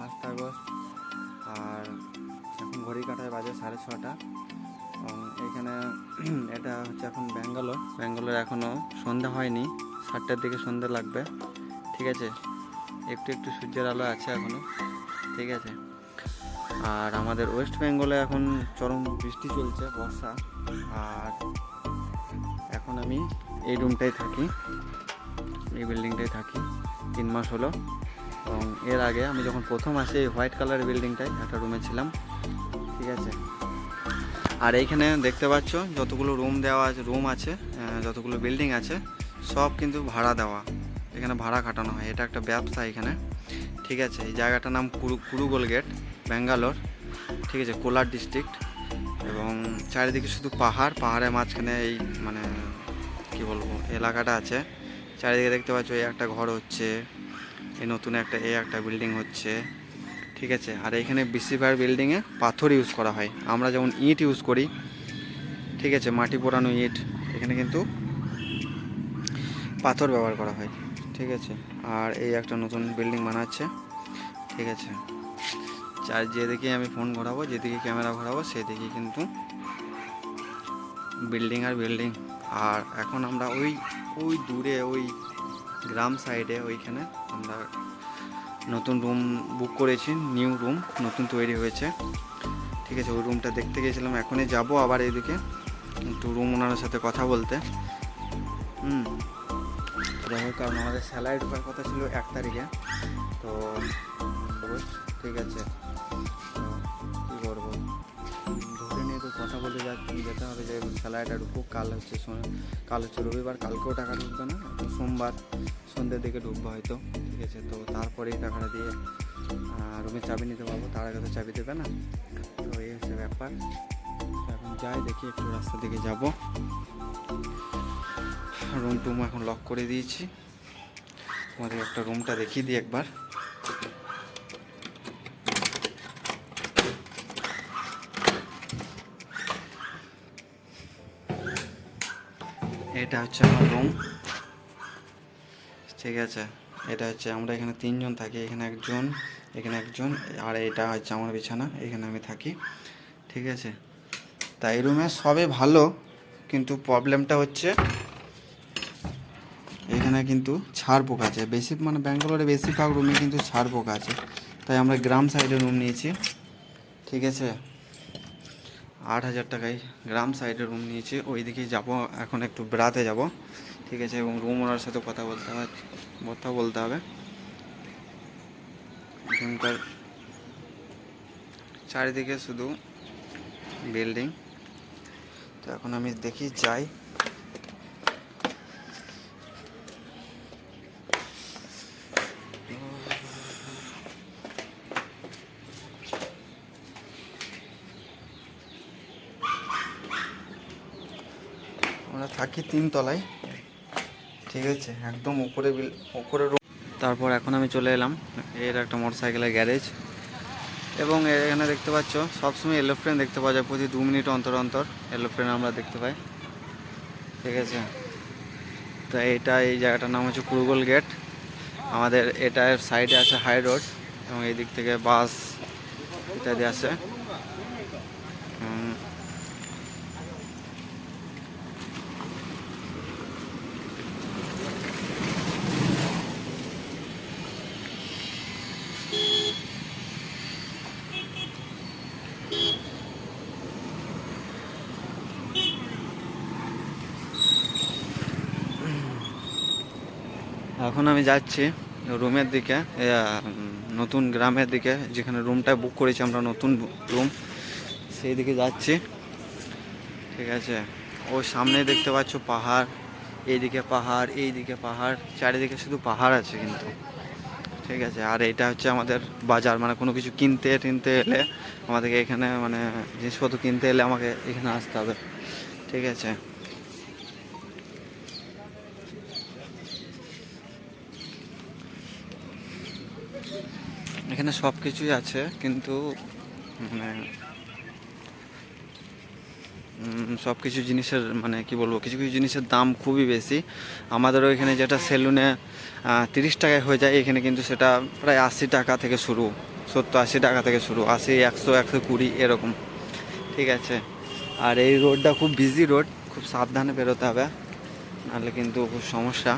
5 August. আর এখন ঘড়ি কাঁটায় বাজে 6:30। এখানে এটা হচ্ছে এখন ব্যাঙ্গালোর এখনও সন্ধ্যা হয়নি, 7টার দিকে সন্ধ্যা লাগবে। ঠিক আছে, একটু একটু সূর্যের আলো আছে এখনও। ঠিক আছে, আর আমাদের ওয়েস্ট বেঙ্গলে এখন চরম বৃষ্টি চলছে, বর্ষা। আর এখন আমি এই রুমটাই থাকি, এই বিল্ডিংটাই থাকি 3 মাস হলো। এবং এর আগে আমি যখন প্রথম আসি এই হোয়াইট কালারের বিল্ডিংটায় একটা রুমে ছিলাম। ঠিক আছে, আর এইখানে দেখতে পাচ্ছ যতগুলো রুম আছে, যতগুলো বিল্ডিং আছে সব কিন্তু ভাড়া দেওয়া, এখানে ভাড়া খাটানো হয়, এটা একটা ব্যবসা এখানে। ঠিক আছে, এই জায়গাটার নাম কুরুগোল গেট, ব্যাঙ্গালোর। ঠিক আছে, কোলার ডিস্ট্রিক্ট। এবং চারিদিকে শুধু পাহাড়ের মাঝখানে এই মানে কি বলবো এলাকাটা আছে। চারিদিকে দেখতে পাচ্ছ এই একটা ঘর হচ্ছে, এই নতুন একটা বিল্ডিং হচ্ছে। ঠিক আছে, আর এখানে বেশিরভাগ বিল্ডিংয়ে পাথর ইউজ করা হয়, আমরা যেমন ইট ইউজ করি। ঠিক আছে, মাটি পোড়ানো ইট, এখানে কিন্তু পাথর ব্যবহার করা হয়। ঠিক আছে, আর এই একটা নতুন বিল্ডিং বানাচ্ছে। ঠিক আছে, যেদিকে আমি ফোন ঘোরাবো, যেদিকে ক্যামেরা ঘোরাবো, সেদিকে কিন্তু বিল্ডিং আর বিল্ডিং। আর এখন আমরা ওই দূরে ওই গ্রাম সাইডে ওইখানে আমরা নতুন রুম বুক করেছি, নিউ রুম নতুন তৈরি হয়েছে। ঠিক আছে, ওই রুমটা দেখতে গেছিলাম, এখনই যাব আবার এইদিকে একটু রুম ওনার সাথে কথা বলতে। যাই হোক, কারণ আমাদের স্যালারি ঢোকার কথা ছিল 1 তারিখে, তো ঠিক আছে, তো কী করবো, ধরে নিয়ে তো কথা বলে যেতে হবে যে স্যালারিটা ঢুকুক। কাল হচ্ছে রবিবার, কালকেও টাকা ঢুকবে না, সোমবার সন্ধ্যের দিকে ঢুকবে হয়তো। ঠিক আছে, তো তারপরেই টাকাটা দিয়ে রুমের চাবি নিতে পারবো, তার আগে তো চাবি দেবে না। তো এই হচ্ছে ব্যাপার। এখন যাই, দেখি একটু রাস্তা দিকে যাব। রুম টুম এখন লক করে দিয়েছি, তোমাদের একটা রুমটা দেখিয়ে দিই একবার। এটা হচ্ছে আমার রুম। ঠিক আছে, এটা হচ্ছে আমরা এখানে 3 জন থাকি, এখানে একজন, আর এটা হচ্ছে আমার বিছানা, এখানে আমি থাকি। ঠিক আছে, তাই রুমে সবই ভালো, কিন্তু প্রবলেমটা হচ্ছে এখানে কিন্তু ছাড় পোকা আছে বেশি, মানে ব্যাঙ্গালোরে বেশিরভাগ রুমে কিন্তু ছাড় পোকা আছে, তাই আমরা গ্রাম সাইডে রুম নিয়েছি। ঠিক আছে, 8,000 টাকায় গ্রাম সাইডে রুম নিয়েছি, ওই দিকেই যাবো, এখন একটু বেড়াতে যাব। ঠিক আছে, এবং রুম ওনার সাথে কথা বলতে হবে। এখানকার চারিদিকে শুধু বিল্ডিং, তো এখন আমি দেখি যাই। আমরা থাকি 3 তলায়। ঠিক আছে, একদম উপরে রুম। তারপর এখন আমি চলে এলাম এর একটা মোটরসাইকেলের গ্যারেজ, এবং এখানে দেখতে পাচ্ছ সবসময় এরোপ্লেন দেখতে পাওয়া যায়, প্রতি 2 মিনিট অন্তর অন্তর এরোপ্লেন আমরা দেখতে পাই। ঠিক আছে, তো এই জায়গাটার নাম হচ্ছে কুরুগোল গেট। আমাদের এটার সাইডে আছে হাই রোড, এবং এই দিক থেকে বাস ইত্যাদি আছে। এখন আমি যাচ্ছি রুমের দিকে, নতুন গ্রামের দিকে, যেখানে রুমটা বুক করেছি আমরা, নতুন রুম, সেই দিকে যাচ্ছি। ঠিক আছে, ওই সামনে দেখতে পাচ্ছ পাহাড়, এইদিকে পাহাড়, চারিদিকে শুধু পাহাড় আছে কিন্তু। ঠিক আছে, আর এইটা হচ্ছে আমাদের বাজার, মানে কোনো কিছু কিনতে এলে আমাদেরকে এখানে, মানে জিনিসপত্র কিনতে এলে আমাকে এখানে আসতে হবে। ঠিক আছে, এখানে সব কিছুই আছে, কিন্তু মানে সব কিছু জিনিসের, মানে কি বলবো, কিছু কিছু জিনিসের দাম খুবই বেশি। আমাদেরও এখানে যেটা সেলুনে 30 টাকায় হয়ে যায়, এখানে কিন্তু সেটা প্রায় 80 টাকা থেকে শুরু। 70-80 টাকা থেকে শুরু, 80, 100, 120 এরকম। ঠিক আছে, আর এই রোডটা খুব বিজি রোড, খুব সাবধানে বেরোতে হবে, নাহলে কিন্তু খুব সমস্যা।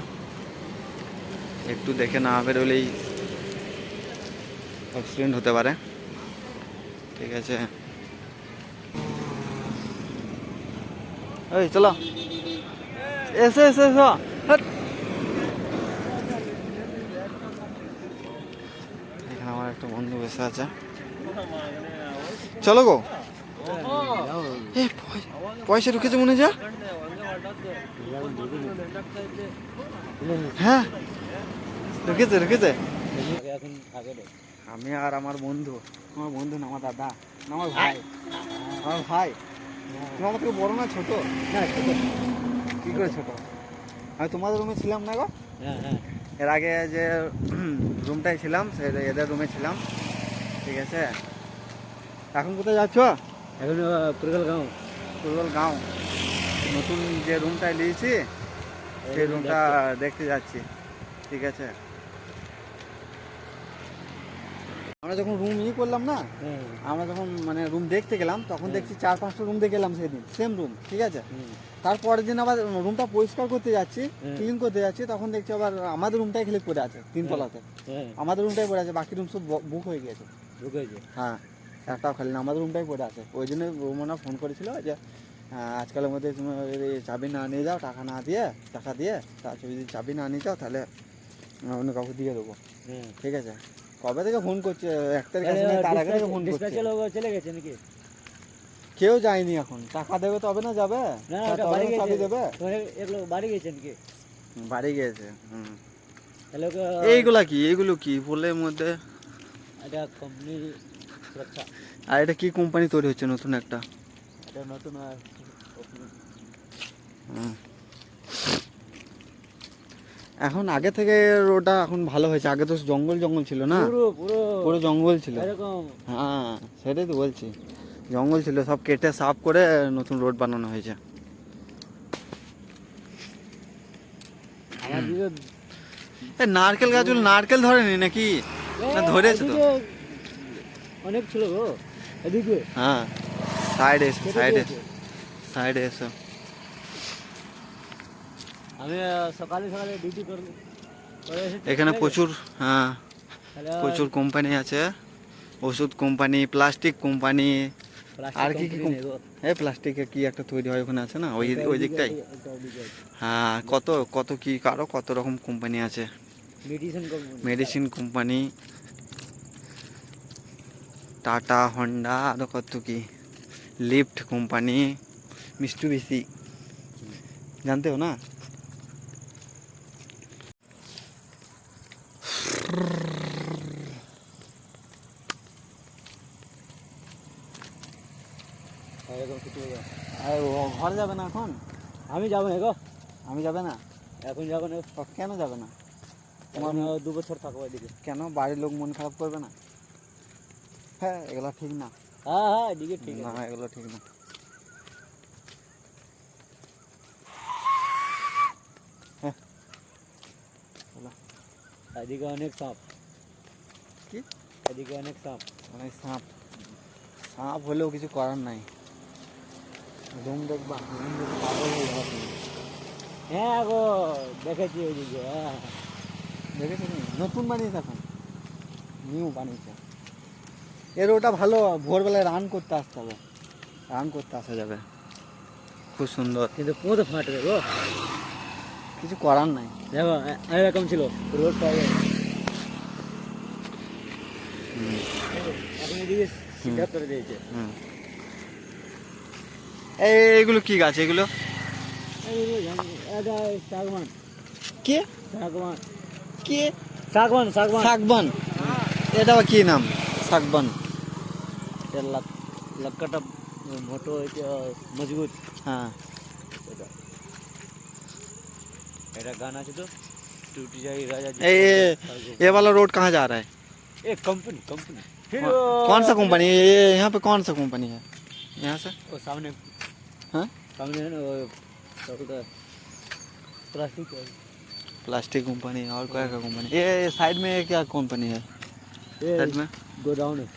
একটু দেখে না বেরোলেই অ্যাক্সিডেন্ট হতে পারে। ঠিক আছে, এই চলো, এসে এসে এসো। হাট। এখানে আমার একটা বন্ধু বসে আছে, চলো গো। এ, পয়সা ঢুকেছে মনে যা। হ্যাঁ, ঢুকেছে ঢুকেছে। আমি আর আমার বন্ধু, আমার বন্ধু না, আমার দাদা না, আমার ভাই, আমার ভাই। তুমি আমার থেকে বড় না ছোট? হ্যাঁ ছোট। কি করে ছোট? আমি তোমাদের রুমে ছিলাম না গো। হ্যাঁ হ্যাঁ, এর আগে যে রুমটাই ছিলাম, সে এদের রুমে ছিলাম। ঠিক আছে, এখন কোথায় যাচ্ছ? এখন পুরগলগাঁও। পুরগলগাঁও নতুন যে রুমটায় নিয়েছি সেই রুমটা দেখতে যাচ্ছি। ঠিক আছে, আমরা যখন রুম করলাম না, আমরা যখন মানে রুম দেখতে গেলাম, তখন দেখছি 4-5টা রুম দেখে গেলাম সেদিন, সেম রুম। ঠিক আছে, তারপরের দিন আবার রুমটা পরিষ্কার করতে যাচ্ছি, ক্লিন করতে যাচ্ছি, তখন দেখছি আবার আমাদের রুমটাই খালি পড়ে আছে 3 তলাতে। আমাদের রুমটাই পড়ে আছে, বাকি রুম সব বুক হয়ে গিয়েছে। হ্যাঁ, একটাও খালি না, আমাদের রুমটাই পড়ে আছে। ওই জন্য রুমনা ফোন করেছিল যে আজকালের মধ্যে তুমি চাবি না নিয়ে যাও, টাকা দিয়ে, তারপর যদি চাবি না নিয়ে যাও তাহলে অন্য কাউকে দিয়ে দেবো। ঠিক আছে, কবে থেকে ফোন করছে, 1 তারিখ আসে নাই, তার আগে থেকে ফোন করছে। চলে গেছে নাকি? কেউ যায়নি, এখন টাকা দেবে তবে না যাবে, চাবি দেবে। বাড়ি গেছে নাকি? বাড়ি গিয়েছে। এইগুলা কি, এইগুলো কি ফুলের মধ্যে? এটা কোম্পানি সুরক্ষা। আর এটা কি কোম্পানি তৈরি হচ্ছে নতুন একটা? এটা নতুন এখন আগে থেকে রোডটা এখন ভালো হয়েছে, আগে তো জঙ্গল ছিল না, পুরো জঙ্গল ছিল। হ্যাঁ, সেটাই তো বলছি, জঙ্গল ছিল, সব কেটে সাফ করে নতুন রোড বানানো হয়েছে। নারকেল গাছগুলো নারকেল ধরেনি নাকি? না ধরেছে তো, অনেক ছিল গো এদিকে। হ্যাঁ, সাইডে এসো। আমি সকালে ডিউটি করে এখানে প্রচুর, হ্যাঁ প্রচুর কোম্পানি আছে, ওষুধ কোম্পানি, প্লাস্টিক কোম্পানি, আর কি কি এই প্লাস্টিকের কি একটা তৈরি হয় ওখানে আছে না, ওই দিকটাই। হ্যাঁ, কত কি কারো কত রকম কোম্পানি আছে, মেডিসিন কোম্পানি, টাটা, হন্ডা, আরো কত কি, লিফট কোম্পানি, মিস্টুবিসি, জানতে हो না? ঘর যাবে না এখন? আমি যাবো না গো। আমি যাবে না এখন, যাবো না। কেন যাবে না? তোমার 2 বছর থাকবো এদিকে। কেন, বাড়ির লোক মন খারাপ করবে না? হ্যাঁ, এগুলো ঠিক না। হ্যাঁ এদিকে ঠিক না, এগুলো ঠিক না। এদিকে অনেক সাপ। কি? এদিকে অনেক সাপ, সাপ হলেও কিছু করার নাই। রুম দেখবা, রুম দেখে পাগল হয়ে যাওয়া তুমি। হ্যাঁ গো, দেখেছি ওইদিকে। হ্যাঁ দেখেছি, নতুন বানিয়েছে, এখন নিউ বানিয়েছে। এর ওটা ভালো, ভোরবেলায় রান করতে আসতে হবে, রান করতে আসা যাবে, খুব সুন্দর। কিন্তু পুরো ফাটবে গো, কিছু করার নাই। দেখো এরকম ছিল রোড পাওয়া যায়, এখন এদিকে সিধা করে দিয়েছে। এইগুলো কি গাছ এগুলো? শাগবান। কে শাগবান? কে শাগবান? শাগবান, এটা কি নাম? শাগবান, লক্কাটা মোটো মজবুত। হ্যাঁ, এটা गाना আছে तो टूट जाए राजा जी। ये वाला रोड कहाँ जा रहा है? एक कंपनी फिर कौन सा कंपनी है? ये यहाँ पे कौन सा कंपनी है? यहाँ से वो सामने। हाँ, सामने है ना वो प्लास्टिक कंपनी। और क्या कंपनी? ये साइड में क्या कंपनी है? साइड में go down it.